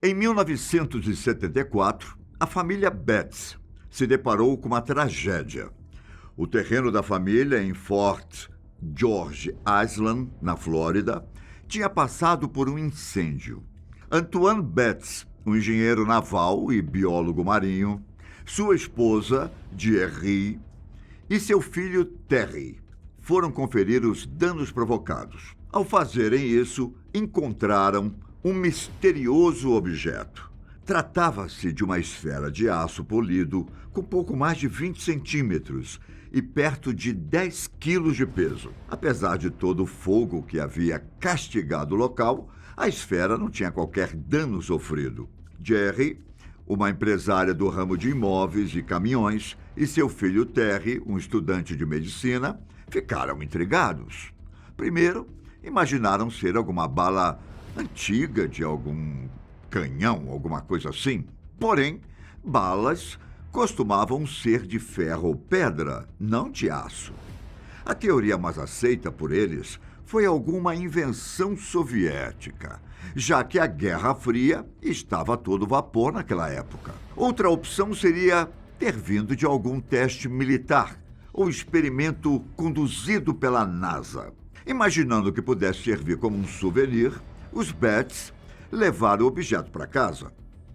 Em 1974, a família Betts se deparou com uma tragédia. O terreno da família em Fort George Island, na Flórida, tinha passado por um incêndio. Antoine Betts, um engenheiro naval e biólogo marinho, sua esposa, Jerry, e seu filho, Terry, foram conferir os danos provocados. Ao fazerem isso, encontraram um misterioso objeto. Tratava-se de uma esfera de aço polido com pouco mais de 20 centímetros e perto de 10 quilos de peso. Apesar de todo o fogo que havia castigado o local, a esfera não tinha qualquer dano sofrido. Jerry, uma empresária do ramo de imóveis e caminhões, e seu filho Terry, um estudante de medicina, ficaram intrigados. Primeiro, imaginaram ser alguma bala antiga de algum canhão, alguma coisa assim. Porém, balas costumavam ser de ferro ou pedra, não de aço. A teoria mais aceita por eles foi alguma invenção soviética, já que a Guerra Fria estava a todo vapor naquela época. Outra opção seria ter vindo de algum teste militar ou experimento conduzido pela NASA. Imaginando que pudesse servir como um souvenir, os Betts levaram o objeto para casa.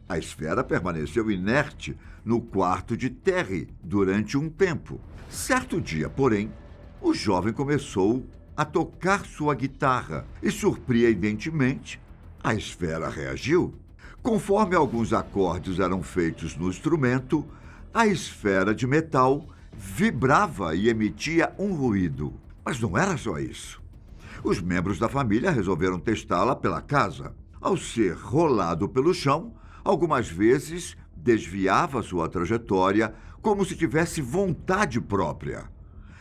A esfera permaneceu inerte no quarto de Terry durante um tempo. Certo dia, porém, o jovem começou a tocar sua guitarra e, surpreendentemente, a esfera reagiu. Conforme alguns acordes eram feitos no instrumento, a esfera de metal vibrava e emitia um ruído. Mas não era só isso. Os membros da família resolveram testá-la pela casa. Ao ser rolado pelo chão, algumas vezes desviava sua trajetória como se tivesse vontade própria.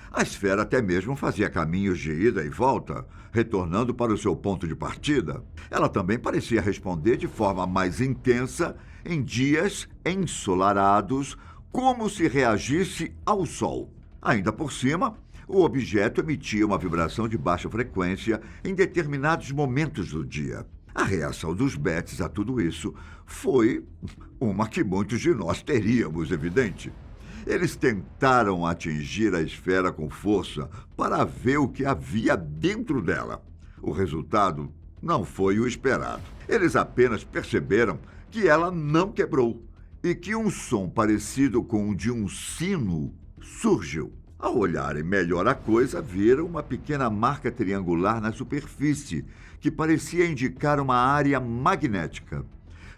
A esfera até mesmo fazia caminhos de ida e volta, retornando para o seu ponto de partida. Ela também parecia responder de forma mais intensa em dias ensolarados, como se reagisse ao sol. Ainda por cima, o objeto emitia uma vibração de baixa frequência em determinados momentos do dia. A reação dos Betts a tudo isso foi uma que muitos de nós teríamos, evidente. Eles tentaram atingir a esfera com força para ver o que havia dentro dela. O resultado não foi o esperado. Eles apenas perceberam que ela não quebrou e que um som parecido com o de um sino surgiu. Ao olharem melhor a coisa, viram uma pequena marca triangular na superfície, que parecia indicar uma área magnética.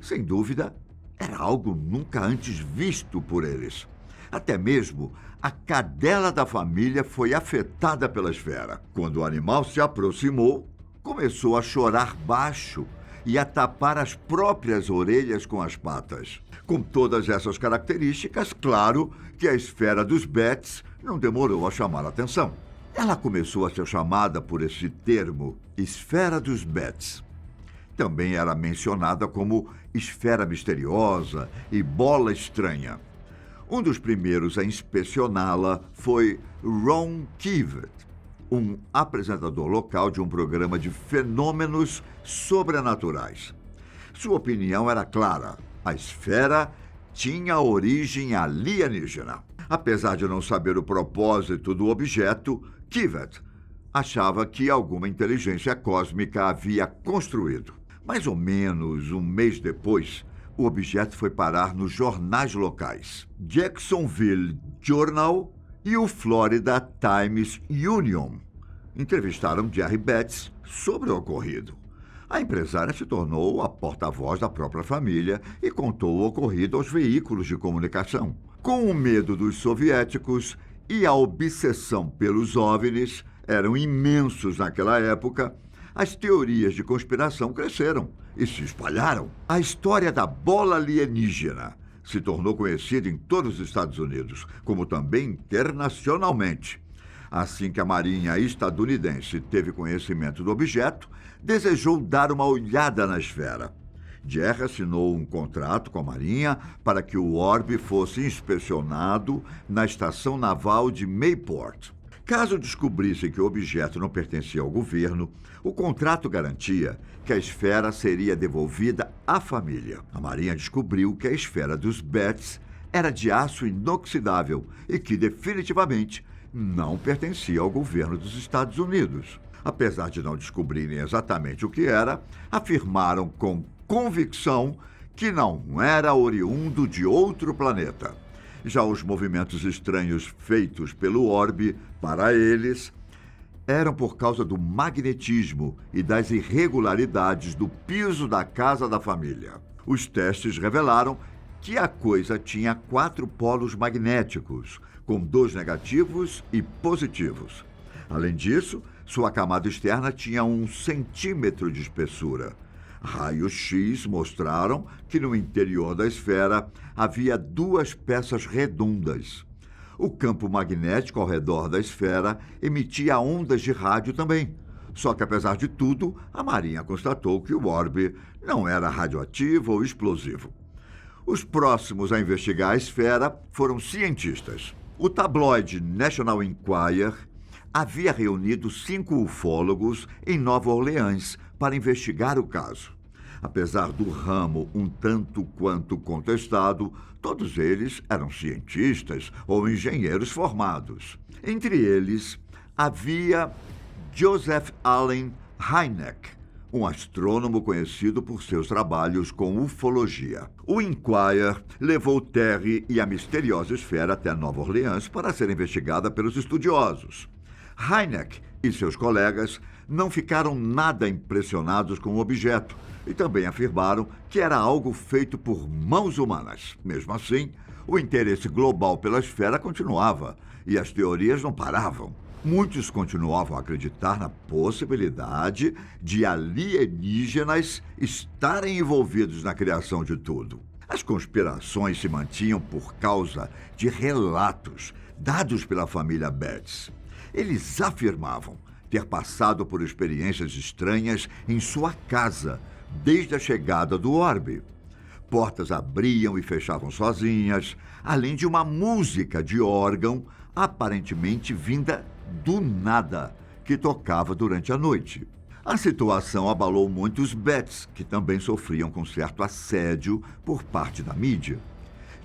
Sem dúvida, era algo nunca antes visto por eles. Até mesmo a cadela da família foi afetada pela esfera. Quando o animal se aproximou, começou a chorar baixo e a tapar as próprias orelhas com as patas. Com todas essas características, claro que a esfera dos Betts não demorou a chamar a atenção. Ela começou a ser chamada por esse termo, esfera dos Betts. Também era mencionada como esfera misteriosa e bola estranha. Um dos primeiros a inspecioná-la foi Ron Kivet, um apresentador local de um programa de fenômenos sobrenaturais. Sua opinião era clara: a esfera tinha origem alienígena. Apesar de não saber o propósito do objeto, Kivet achava que alguma inteligência cósmica havia construído. Mais ou menos um mês depois, o objeto foi parar nos jornais locais, Jacksonville Journal e o Florida Times Union. Entrevistaram Jerry Betts sobre o ocorrido. A empresária se tornou a porta-voz da própria família e contou o ocorrido aos veículos de comunicação. Com o medo dos soviéticos e a obsessão pelos OVNIs eram imensos naquela época, as teorias de conspiração cresceram e se espalharam. A história da bola alienígena se tornou conhecida em todos os Estados Unidos, como também internacionalmente. Assim que a Marinha estadunidense teve conhecimento do objeto, desejou dar uma olhada na esfera. Jerry assinou um contrato com a Marinha para que o orbe fosse inspecionado na estação naval de Mayport. Caso descobrissem que o objeto não pertencia ao governo, o contrato garantia que a esfera seria devolvida a família. A Marinha descobriu que a esfera dos Betts era de aço inoxidável e que definitivamente não pertencia ao governo dos Estados Unidos. Apesar de não descobrirem exatamente o que era, afirmaram com convicção que não era oriundo de outro planeta. Já os movimentos estranhos feitos pelo orbe, para eles, eram por causa do magnetismo e das irregularidades do piso da casa da família. Os testes revelaram que a coisa tinha 4 polos magnéticos, com 2 negativos e positivos. Além disso, sua camada externa tinha 1 centímetro de espessura. Raios-X mostraram que no interior da esfera havia 2 peças redondas. O campo magnético ao redor da esfera emitia ondas de rádio também. Só que, apesar de tudo, a Marinha constatou que o orbe não era radioativo ou explosivo. Os próximos a investigar a esfera foram cientistas. O tabloide National Enquirer havia reunido 5 ufólogos em Nova Orleans para investigar o caso. Apesar do ramo um tanto quanto contestado, todos eles eram cientistas ou engenheiros formados. Entre eles, havia Joseph Allen Hynek, um astrônomo conhecido por seus trabalhos com ufologia. O Enquirer levou Terry e a misteriosa esfera até Nova Orleans para ser investigada pelos estudiosos. Hynek e seus colegas não ficaram nada impressionados com o objeto e também afirmaram que era algo feito por mãos humanas. Mesmo assim, o interesse global pela esfera continuava e as teorias não paravam. Muitos continuavam a acreditar na possibilidade de alienígenas estarem envolvidos na criação de tudo. As conspirações se mantinham por causa de relatos dados pela família Betts. Eles afirmavam ter passado por experiências estranhas em sua casa desde a chegada do orbe. Portas abriam e fechavam sozinhas, além de uma música de órgão aparentemente vinda do nada, que tocava durante a noite. A situação abalou muito os Betts, que também sofriam com certo assédio por parte da mídia.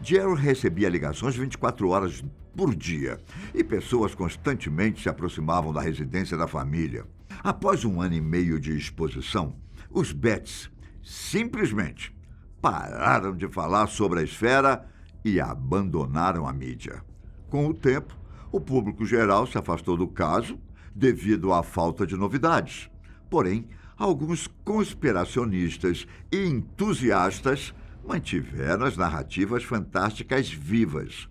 Jerry recebia ligações 24 horas por dia e pessoas constantemente se aproximavam da residência da família. Após 1 ano e meio de exposição, os Betts simplesmente pararam de falar sobre a esfera e abandonaram a mídia. Com o tempo, o público geral se afastou do caso devido à falta de novidades. Porém, alguns conspiracionistas e entusiastas mantiveram as narrativas fantásticas vivas.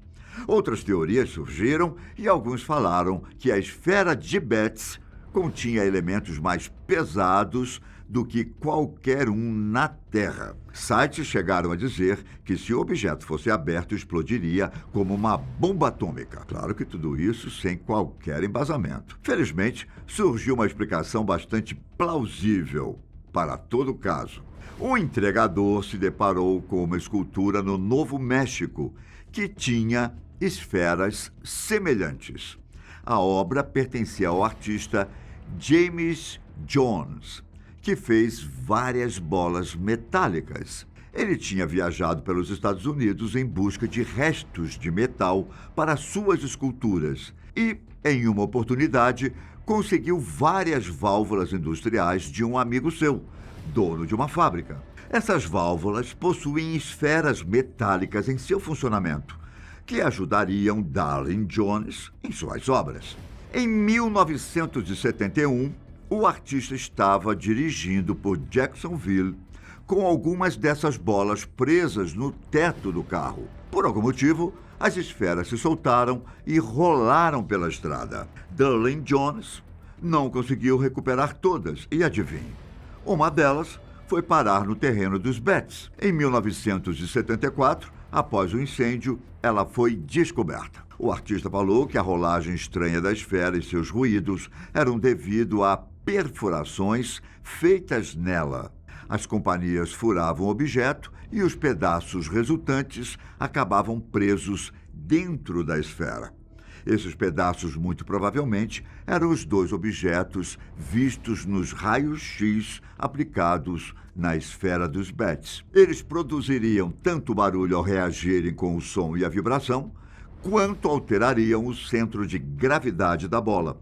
Outras teorias surgiram e alguns falaram que a esfera de Betts continha elementos mais pesados do que qualquer um na Terra. Sites chegaram a dizer que se o objeto fosse aberto, explodiria como uma bomba atômica. Claro que tudo isso sem qualquer embasamento. Felizmente, surgiu uma explicação bastante plausível para todo o caso. Um entregador se deparou com uma escultura no Novo México que tinha esferas semelhantes. A obra pertencia ao artista James Jones, que fez várias bolas metálicas. Ele tinha viajado pelos Estados Unidos em busca de restos de metal para suas esculturas e, em uma oportunidade, conseguiu várias válvulas industriais de um amigo seu, dono de uma fábrica. Essas válvulas possuem esferas metálicas em seu funcionamento, que ajudariam Darlin Jones em suas obras. Em 1971, o artista estava dirigindo por Jacksonville com algumas dessas bolas presas no teto do carro. Por algum motivo, as esferas se soltaram e rolaram pela estrada. Darlin Jones não conseguiu recuperar todas e, adivinhe, uma delas foi parar no terreno dos Betts. Em 1974, após o incêndio, ela foi descoberta. O artista falou que a rolagem estranha da esfera e seus ruídos eram devido a perfurações feitas nela. As companhias furavam o objeto e os pedaços resultantes acabavam presos dentro da esfera. Esses pedaços, muito provavelmente, eram os dois objetos vistos nos raios-x aplicados na esfera dos bets. Eles produziriam tanto barulho ao reagirem com o som e a vibração, quanto alterariam o centro de gravidade da bola.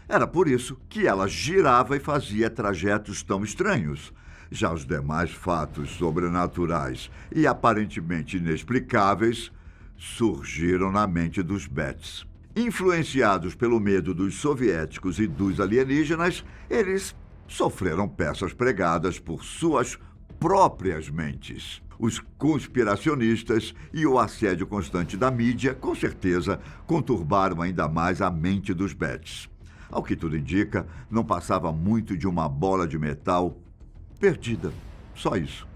Era por isso que ela girava e fazia trajetos tão estranhos. Já os demais fatos sobrenaturais e aparentemente inexplicáveis surgiram na mente dos bets. Influenciados pelo medo dos soviéticos e dos alienígenas, eles sofreram peças pregadas por suas próprias mentes. Os conspiracionistas e o assédio constante da mídia, com certeza, conturbaram ainda mais a mente dos bets. Ao que tudo indica, não passava muito de uma bola de metal perdida. Só isso.